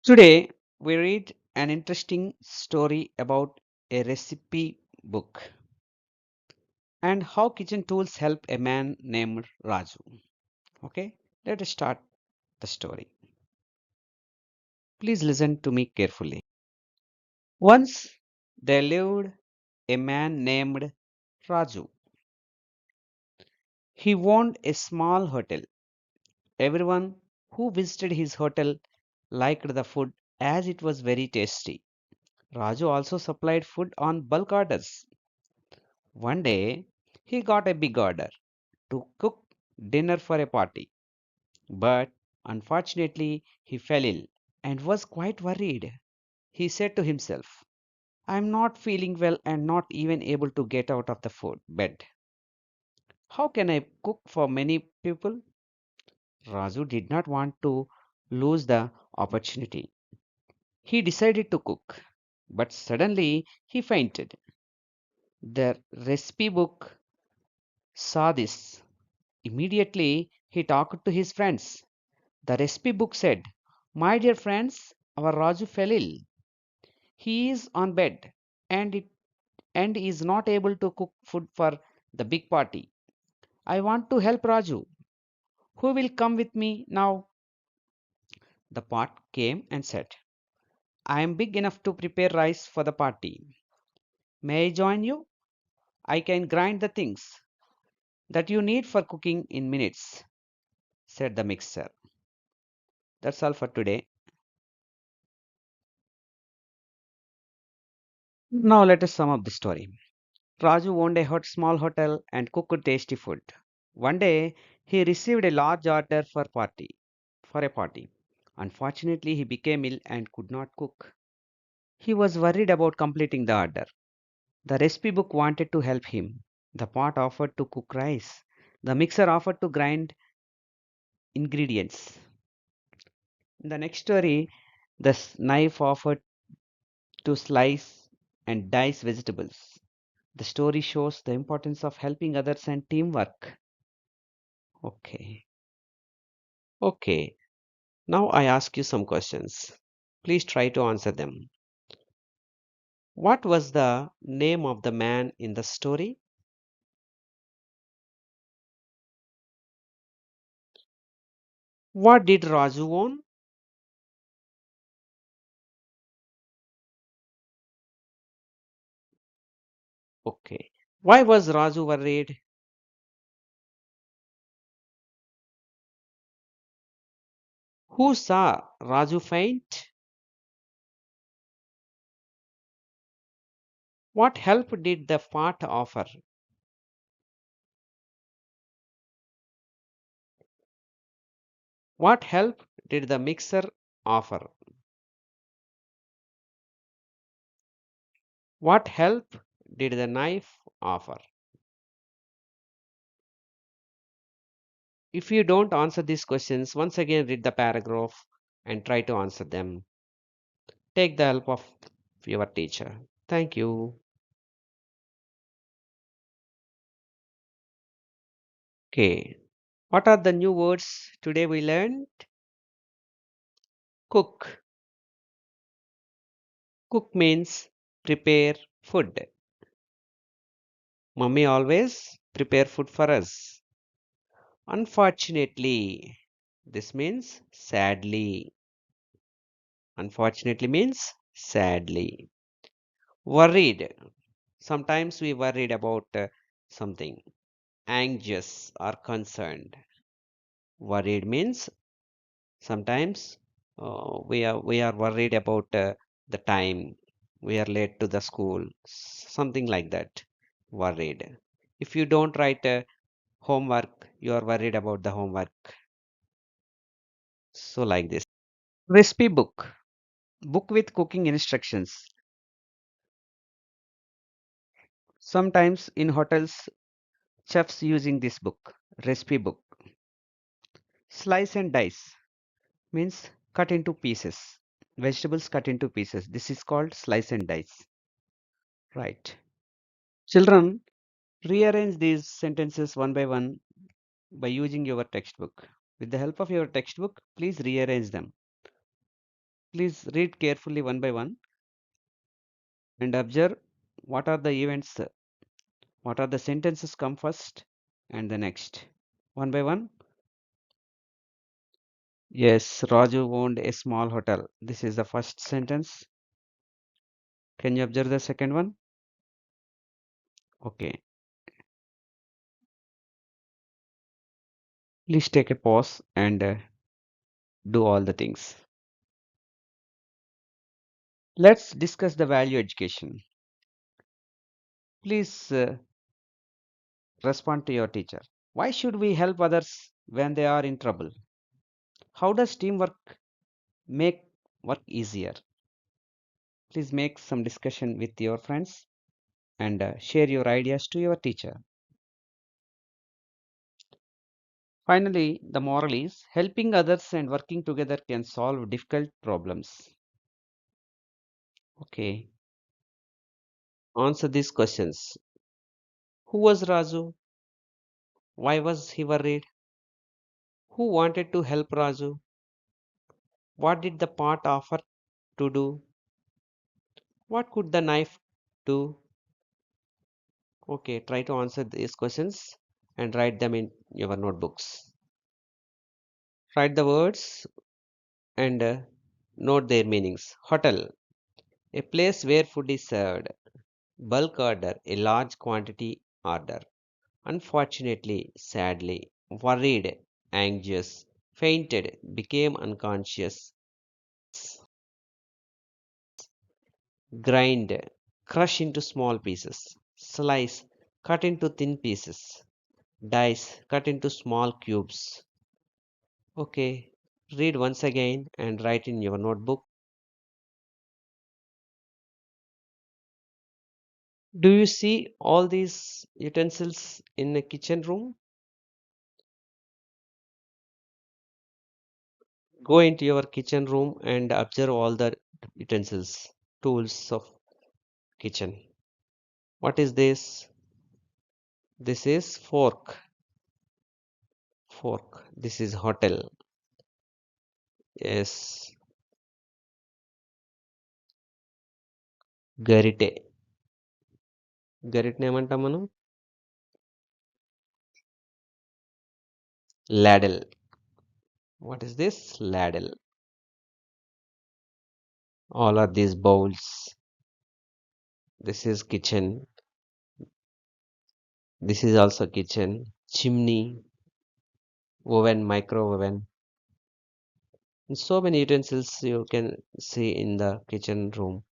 Today, we read an interesting story about a recipe book and how kitchen tools help a man named Raju. Okay, let us start the story. Please listen to me carefully. Once there lived a man named Raju. He owned a small hotel. Everyone who visited his hotel liked the food as it was very tasty. Raju also supplied food on bulk orders. One day, he got a big order to cook dinner for a party, but unfortunately, he fell ill and was quite worried. He said to himself, I'm not feeling well and not even able to get out of the food bed. How can I cook for many people? Raju did not want to lose the opportunity. He decided to cook, but suddenly he fainted. The recipe book saw this. Immediately, he talked to his friends. The recipe book said, My dear friends, our Raju fell ill. He is on bed and it and is not able to cook food for the big party. I want to help Raju. Who will come with me now? The pot came and said, I am big enough to prepare rice for the party. May I join you? I can grind the things that you need for cooking in minutes, said the mixer. That's all for today. Now let us sum up the story. Raju owned a small hotel and cooked tasty food. One day, he received a large order for a party. Unfortunately, he became ill and could not cook. He was worried about completing the order. The recipe book wanted to help him. The pot offered to cook rice. The mixer offered to grind ingredients. In the next story, the knife offered to slice and dice vegetables. The story shows the importance of helping others and teamwork. Okay. Okay. Now I ask you some questions. Please try to answer them. What was the name of the man in the story? What did Raju own? Okay. Why was Raju worried? Who saw Raju faint? What help did the pot offer? What help did the mixer offer? What help did the knife offer? If you don't answer these questions, once again read the paragraph and try to answer them. Take the help of your teacher. Thank you. Okay. What are the new words today we learned? Cook. Cook means prepare food. Mummy always prepare food for us. Unfortunately, this means sadly. Unfortunately means sadly. Worried. Sometimes we worried about something. Anxious or concerned. Worried means sometimes we are worried about the time. We are late to the school. Something like that. Worried. If you don't write homework, you are worried about the homework. So like this. Recipe book. Book with cooking instructions. Sometimes in hotels, chefs using this book. Recipe book. Slice and dice means cut into pieces. Vegetables cut into pieces. This is called slice and dice. Right. Children, rearrange these sentences one by one by using your textbook. With the help of your textbook, please rearrange them. Please read carefully one by one and observe what are the events, what are the sentences come first and the next. One by one. Yes, Raju owned a small hotel. This is the first sentence. Can you observe the second one? Okay. Please take a pause and do all the things. Let's discuss the value education. Please respond to your teacher. Why should we help others when they are in trouble? How does teamwork make work easier? Please make some discussion with your friends and share your ideas to your teacher. Finally, the moral is helping others and working together can solve difficult problems. Okay, answer these questions. Who was Raju? Why was he worried? Who wanted to help Raju? What did the pot offer to do? What could the knife do? Okay, try to answer these questions and write them in your notebooks. Write the words and note their meanings. Hotel, a place where food is served. Bulk order, a large quantity order. Unfortunately, sadly, worried, anxious, fainted, became unconscious. Grind, crush into small pieces. Slice, cut into thin pieces. Dice, cut into small cubes. Okay, read once again and write in your notebook. Do you see all these utensils in the kitchen room? Go into your kitchen room and observe all the utensils, tools of kitchen. What is this? This is fork. Fork. This is hotel. Yes. గరిటె గరిటెని ఏమంటాం మనం ladle. What is this? Ladle. All are these bowls. This is kitchen. This is also kitchen. Chimney, oven, micro oven. So many utensils you can see in the kitchen room.